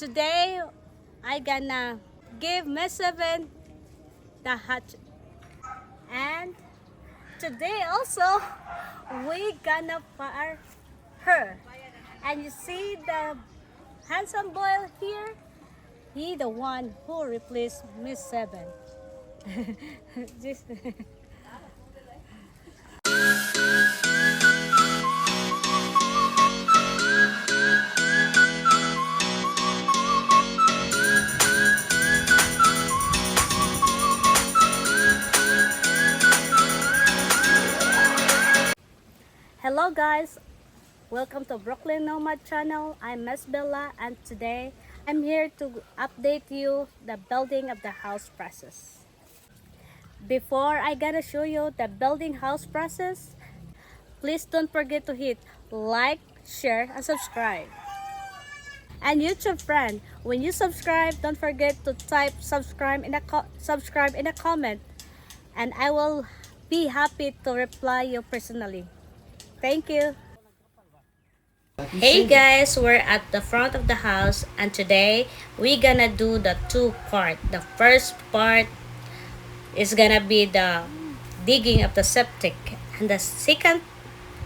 today I gonna give Miss Seven the hot, and today also we gonna fire her. And you see the handsome boy here, he the one who replaced Miss Seven. Just hello guys, welcome to Brooklyn Nomad channel. I'm Miss Bella, and today I'm here to update you the building of the house process. Before I gonna show you the building house process, please don't forget to hit like, share, and subscribe. And YouTube friend, when you subscribe, don't forget to type subscribe in a comment, and I will be happy to reply you personally. Thank you. Hey guys, we're at the front of the house, and today we gonna do the two part. The first part is gonna be the digging of the septic, and the second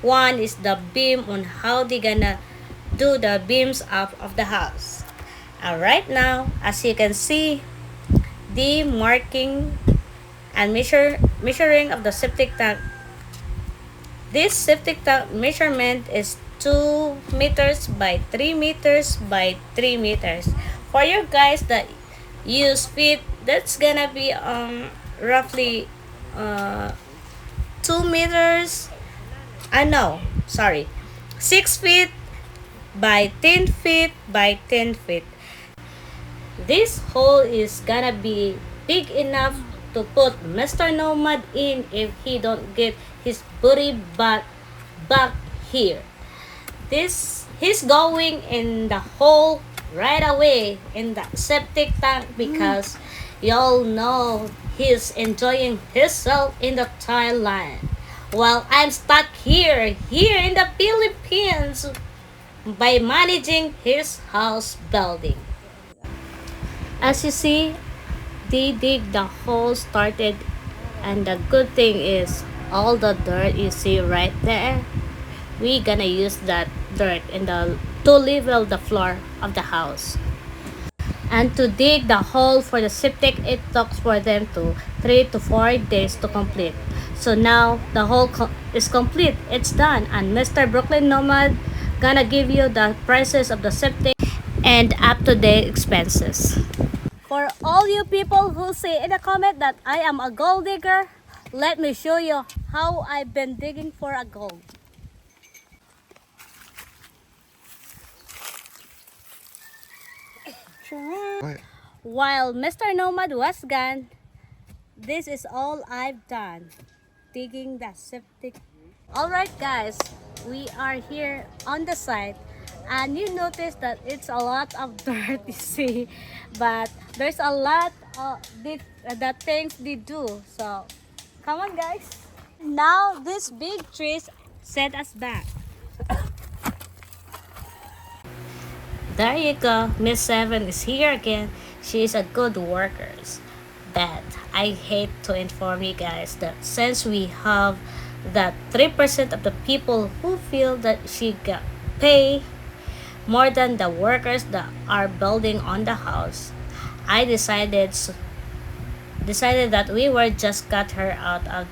one is the beam on how they gonna do the beams up of the house. Right now, as you can see, the marking and measuring of the septic tank. This septic tank measurement is 2 meters by 3 meters by 3 meters. For you guys that use feet, that's gonna be roughly 2 meters. No, sorry, 6 feet by 10 feet by 10 feet. This hole is gonna be big enough to put Mr. Nomad in if he don't get his booty back here. He's going in the hole right away in the septic tank because y'all know he's enjoying himself in the Thailand, while I'm stuck here in the Philippines by managing his house building. As you see, they dig the hole started, and the good thing is all the dirt you see right there, we gonna use that dirt to level the floor of the house. And to dig the hole for the septic, it took for them to 3 to 4 days to complete. So now the hole is complete, it's done, and Mr. Brooklyn Nomad gonna give you the prices of the septic and up-to-date expenses. For all you people who say in the comment that I am a gold digger, let me show you how I've been digging for a gold. While Mr. Nomad was gone, this is all I've done, digging the septic. Alright guys, we are here on the site, and you notice that it's a lot of dirt, you see, but there's a lot of the things they do. So come on guys. Now these big trees set us back. There you go, Miss Seven is here again. She is a good worker. But I hate to inform you guys that since we have that 3% of the people who feel that she got pay more than the workers that are building on the house, I decided that we were just cut her out of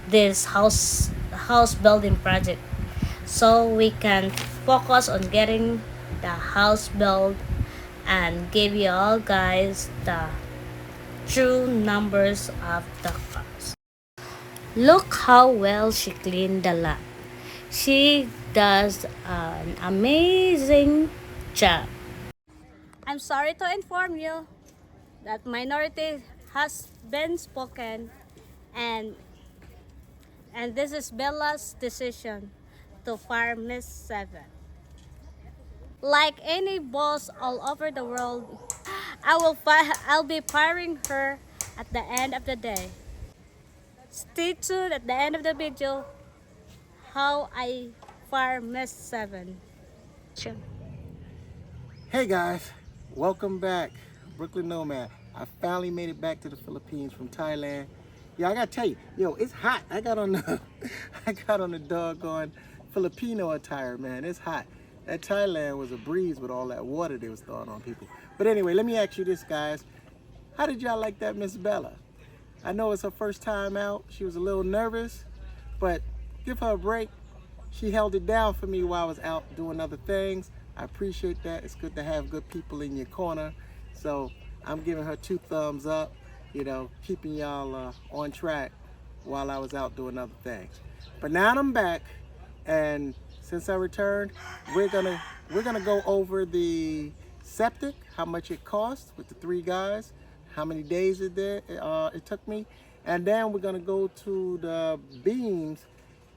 this house building project, so we can focus on getting the house built and give you all guys the true numbers of the house. Look how well she cleaned the lot. She does an amazing job. I'm sorry to inform you that minority has been spoken, and this is Bella's decision to fire Miss Seven. Like any boss all over the world, I'll be firing her at the end of the day. Stay tuned at the end of the video how I fire Miss Seven. Hey guys, Welcome back, Brooklyn Nomad. I finally made it back to the Philippines from Thailand. Yeah, I gotta tell you, yo, it's hot. I got on the, I got on the doggone Filipino attire, man. It's hot. That Thailand was a breeze with all that water they was throwing on people. But anyway, let me ask you this, guys. How did y'all like that Miss Bella? I know it's her first time out. She was a little nervous, but give her a break. She held it down for me while I was out doing other things. I appreciate that. It's good to have good people in your corner. So I'm giving her 2 thumbs up, you know, keeping y'all on track while I was out doing other things. But now I'm back, and since I returned, we're gonna go over the septic, how much it cost with the 3 guys, how many days it took me, and then we're gonna go to the beams,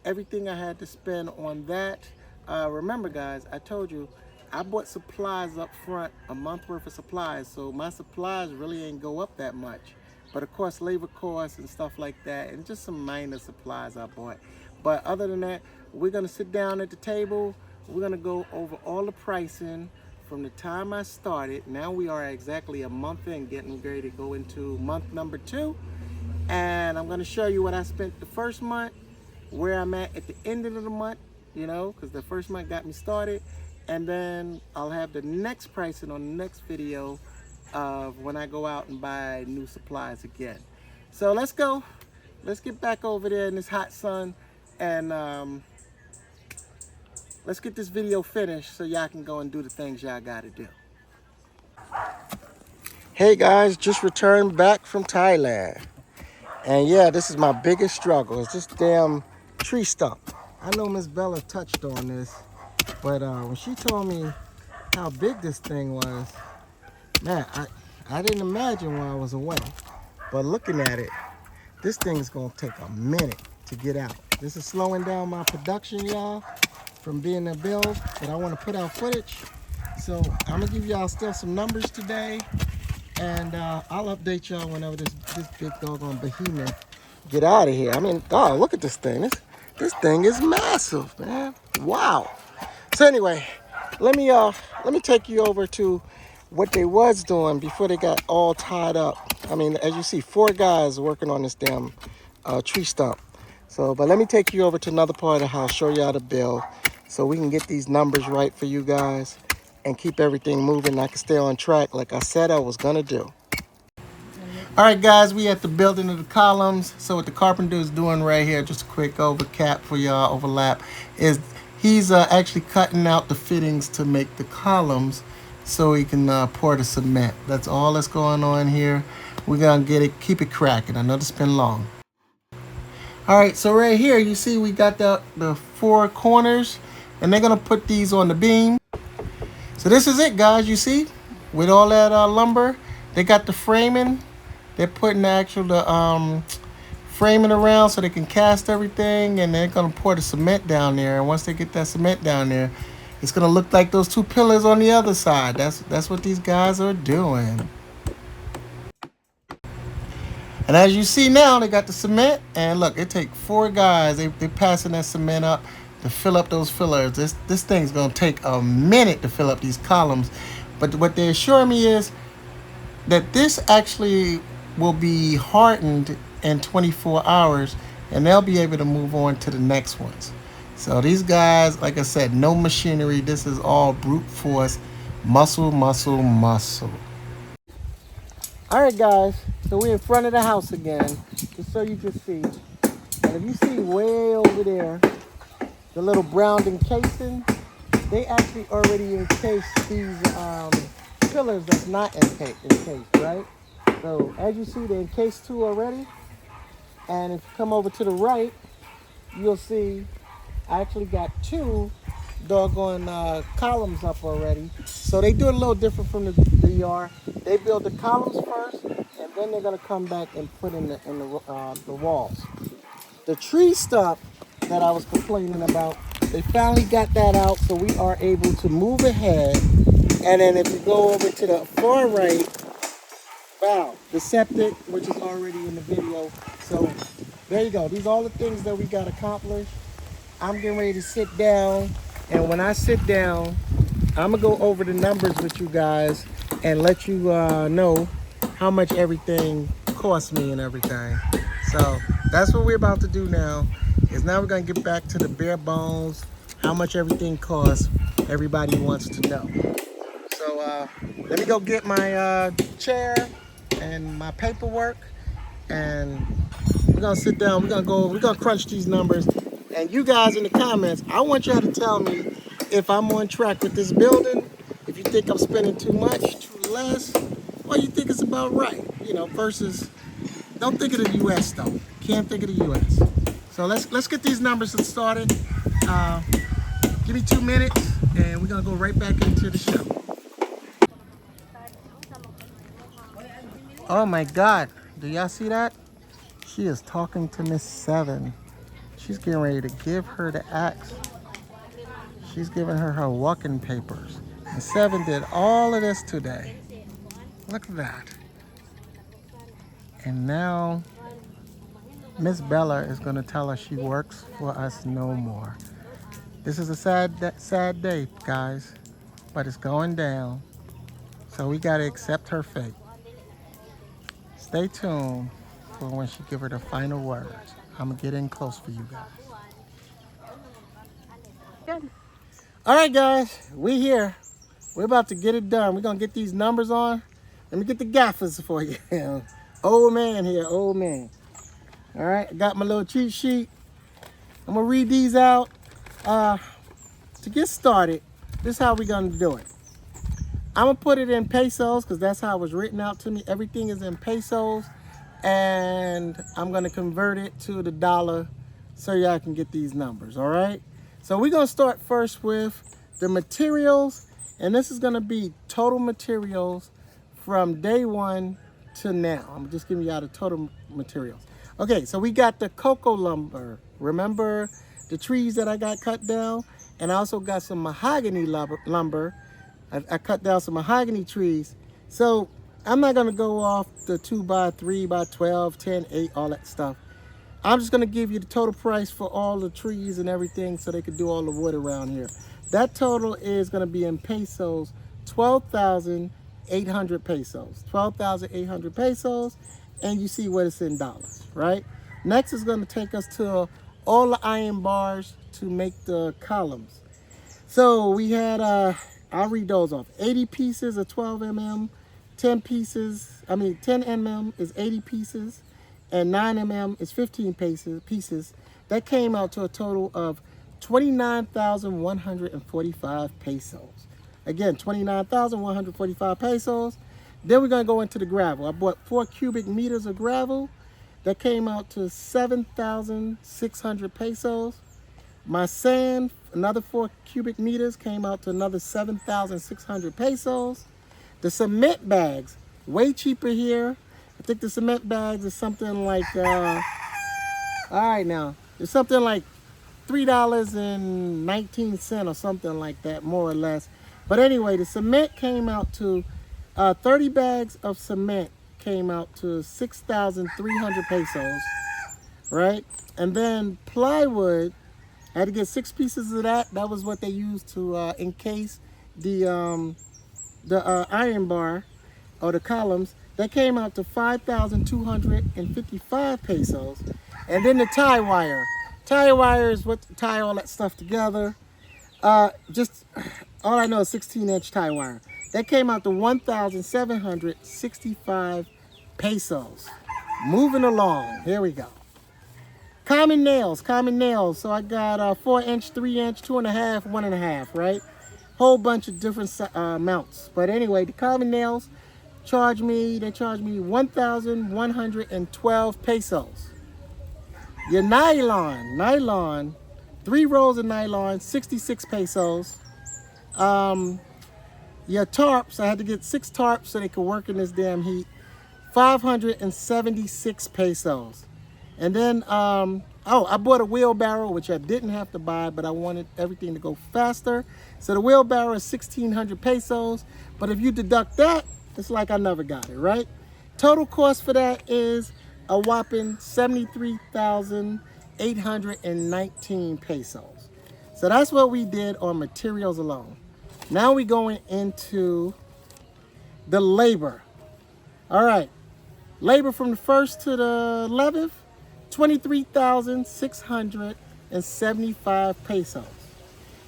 everything I had to spend on that. Remember, guys, I told you I bought supplies up front, a month worth of supplies, so my supplies really ain't go up that much. But of course, labor costs and stuff like that, and just some minor supplies I bought. But other than that, we're gonna sit down at the table. We're gonna go over all the pricing from the time I started. Now we are exactly a month in, getting ready to go into month number 2. And I'm gonna show you what I spent the first month, where I'm at the end of the month, you know, because the first month got me started. And then I'll have the next pricing on the next video of when I go out and buy new supplies again. So let's go. Let's get back over there in this hot sun, and let's get this video finished so y'all can go and do the things y'all gotta do. Hey guys, just returned back from Thailand. And yeah, this is my biggest struggle. It's this damn tree stump. I know Miss Bella touched on this, but when she told me how big this thing was, man, I didn't imagine while I was away. But looking at it, this thing's gonna take a minute to get out. This is slowing down my production, y'all, from being a build, but I wanna put out footage. So I'm gonna give y'all still some numbers today, and I'll update y'all whenever this big doggone behemoth get out of here. I mean, oh, look at this thing. This thing is massive, man. Wow. So anyway, let me take you over to what they was doing before they got all tied up. I mean, as you see, 4 guys working on this damn tree stump. So, but let me take you over to another part of the house, show you how to build, so we can get these numbers right for you guys and keep everything moving. I can stay on track like I said I was gonna do. All right, guys, we at the building of the columns. So what the carpenter is doing right here, just a quick overcap for y'all, overlap, is he's actually cutting out the fittings to make the columns so he can pour the cement. That's all that's going on here. We're gonna get it, keep it cracking. I know it's been long. All right, so right here, you see we got the 4 corners, and they're gonna put these on the beam. So this is it, guys, you see, with all that lumber, they got the framing. They're putting the actual framing around so they can cast everything, and they're gonna pour the cement down there. And once they get that cement down there, it's gonna look like those 2 pillars on the other side. That's what these guys are doing. And as you see now, they got the cement, and look, it take 4 guys. They're passing that cement up to fill up those fillers. This thing's gonna take a minute to fill up these columns, but what they're assuring me is that this actually will be hardened in 24 hours, and they'll be able to move on to the next ones. So these guys, like I said, no machinery. This is all brute force, muscle, muscle, muscle. All right, guys, so we're in front of the house again, just so you can see. And if you see way over there, the little brown encasing, they actually already encased these pillars that's not encased, right? So as you see, they encased 2 already. And if you come over to the right, you'll see I actually got 2 doggone columns up already. So they do it a little different from the yard. They build the columns first, and then they're gonna come back and put in the walls. The tree stump that I was complaining about, they finally got that out, so we are able to move ahead. And then if you go over to the far right, wow, the septic, which is already in the video. So there you go. These are all the things that we got accomplished. I'm getting ready to sit down, and when I sit down, I'm gonna go over the numbers with you guys and let you know how much everything cost me and everything. So that's what we're about to do now. Is now we're gonna get back to the bare bones, how much everything costs. Everybody wants to know. So let me go get my chair and my paperwork, and we're gonna sit down. We're gonna crunch these numbers. And you guys in the comments, I want y'all to tell me if I'm on track with this building, if you think I'm spending too much, too less, or you think it's about right. You know, versus don't think of the US though. Can't think of the US. So let's get these numbers started. Uh, give me 2 minutes and we're gonna go right back into the show. Oh my God, do y'all see that? She is talking to Miss Seven. She's getting ready to give her the axe. She's giving her her walking papers. And Seven did all of this today. Look at that. And now Miss Bella is going to tell us she works for us no more. This is a sad day, guys, but it's going down. So we got to accept her fate. Stay tuned for when she give her the final words. I'm going to get in close for you guys. All right, guys, we here. We're about to get it done. We're going to get these numbers on. Let me get the gaffers for you. Old man here, old man. All right, I got my little cheat sheet. I'm going to read these out. To get started, this is how we're going to do it. I'm going to put it in pesos because that's how it was written out to me. Everything is in pesos. And I'm going to convert it to the dollar so y'all can get these numbers, all right? So we're going to start first with the materials. And this is going to be total materials from day one to now. I'm just giving y'all the total materials. Okay, so we got the cocoa lumber. Remember the trees that I got cut down? And I also got some mahogany lumber. I cut down some mahogany trees. So I'm not going to go off the 2 by 3 by 12, 10, 8, all that stuff. I'm just going to give you the total price for all the trees and everything so they could do all the wood around here. That total is going to be in pesos, 12,800 pesos. 12,800 pesos, and you see what it's in dollars, right? Next is going to take us to all the iron bars to make the columns. So we had, I'll read those off. 80 pieces of 12 mm, 10 mm is 80 pieces, and 9 mm is 15 pieces. That came out to a total of 29,145 pesos. Again, 29,145 pesos. Then we're going to go into the gravel. I bought 4 cubic meters of gravel. That came out to 7,600 pesos. My sand, another 4 cubic meters, came out to another 7,600 pesos. The cement bags, way cheaper here. I think the cement bags is something like, all right now, it's something like $3.19 or something like that, more or less. But anyway, the cement came out to 30 bags of cement came out to 6,300 pesos, right? And then plywood, I had to get 6 pieces of that. That was what they used to encase the iron bar or the columns. That came out to 5,255 pesos. And then the tie wire. Tie wire is what tie all that stuff together. Just all I know is 16-inch tie wire. That came out to 1,765 pesos. Moving along. Here we go. Common nails. So I got 4-inch, 3-inch, 2.5, 1.5, right? Whole bunch of different amounts. But anyway, the common nails charge me 1,112 pesos. Your nylon, 3 rolls of nylon, 66 pesos. Your tarps, I had to get 6 tarps so they could work in this damn heat. 576 pesos. And then, I bought a wheelbarrow, which I didn't have to buy, but I wanted everything to go faster. So the wheelbarrow is 1,600 pesos. But if you deduct that, it's like I never got it, right? Total cost for that is a whopping 73,819 pesos. So that's what we did on materials alone. Now we're going into the labor. All right, labor from the 1st to the 11th, 23,675 pesos.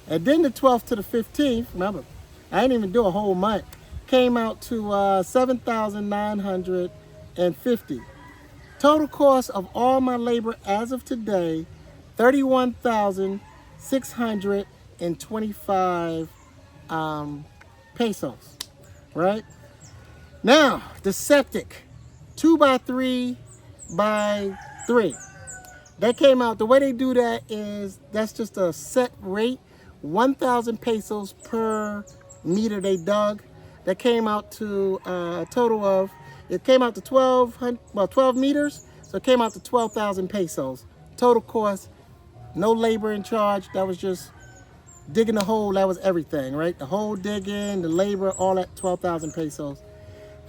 And then the 12th to the 15th, remember, I didn't even do a whole month, came out to 7,950. Total cost of all my labor as of today, 31,625 pesos, right? Now, the septic, 2 by 3 by 3. That came out, the way they do that is, that's just a set rate, 1,000 pesos per meter they dug. That came out to a total of, it came out to 12 meters, so it came out to 12,000 pesos. Total cost, no labor in charge, that was just digging the hole, that was everything, right? The hole digging, the labor, all that, 12,000 pesos.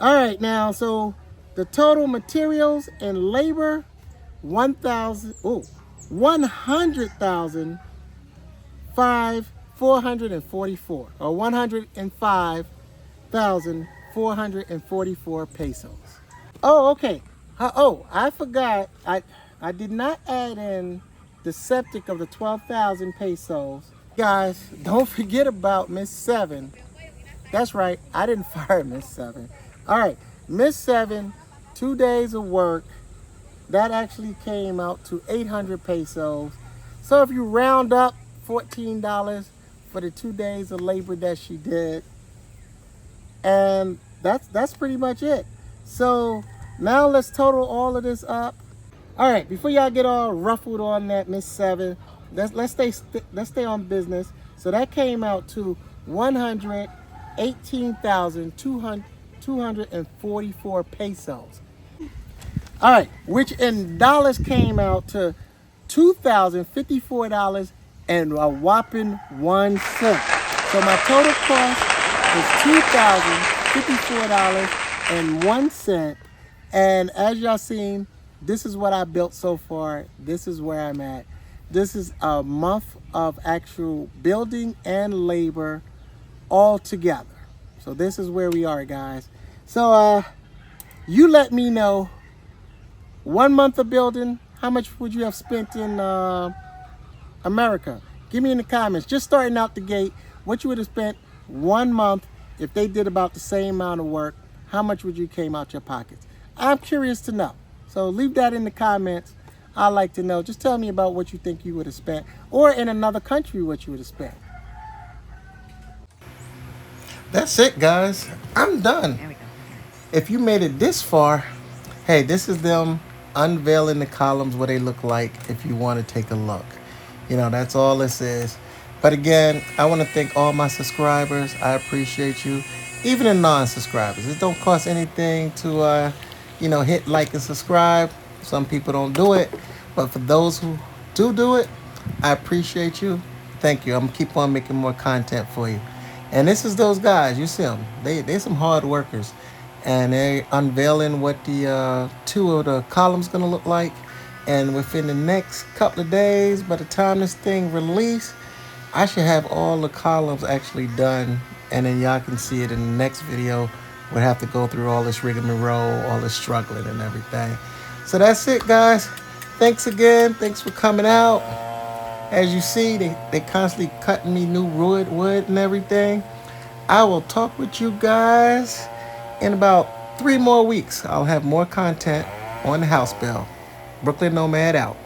All right, now, so the total materials and labor, 100,444 or 105,444 pesos. Oh, okay. Oh, I forgot. I did not add in the septic of the 12,000 pesos. Guys, don't forget about Miss Seven. That's right. I didn't fire Miss Seven. All right, Miss Seven, 2 days of work. That actually came out to 800 pesos. So if you round up $14 for the 2 days of labor that she did, and that's pretty much it. So now let's total all of this up. All right, before y'all get all ruffled on that Miss Seven, let's stay on business. So that came out to 118,244 pesos. All right, which in dollars came out to $2,054 and a whopping 1 cent. So my total cost is $2,054 and 1 cent. And as y'all seen, this is what I built so far. This is where I'm at. This is a month of actual building and labor all together. So this is where we are, guys. So you let me know, 1 month of building, how much would you have spent in America? Give me in the comments. Just starting out the gate, what you would have spent 1 month if they did about the same amount of work. How much would you came out your pockets? I'm curious to know. So leave that in the comments. I'd like to know. Just tell me about what you think you would have spent, or in another country what you would have spent. That's it, guys. I'm done. If you made it this far, hey, this is them unveiling the columns, what they look like if you want to take a look. You know, that's all this is. But again, I want to thank all my subscribers. I appreciate you. Even the non-subscribers. It don't cost anything to, hit like and subscribe. Some people don't do it. But for those who do it, I appreciate you. Thank you. I'm going to keep on making more content for you. And this is those guys. You see them. They're some hard workers. And they're unveiling what the 2 of the columns going to look like. And within the next couple of days, by the time this thing release, I should have all the columns actually done. And then y'all can see it in the next video. We'll have to go through all this rigmarole, all this struggling and everything. So that's it, guys. Thanks again. Thanks for coming out. As you see, they constantly cutting me new wood and everything. I will talk with you guys in about 3 more weeks. I'll have more content on the house bill. Brooklyn Nomad out.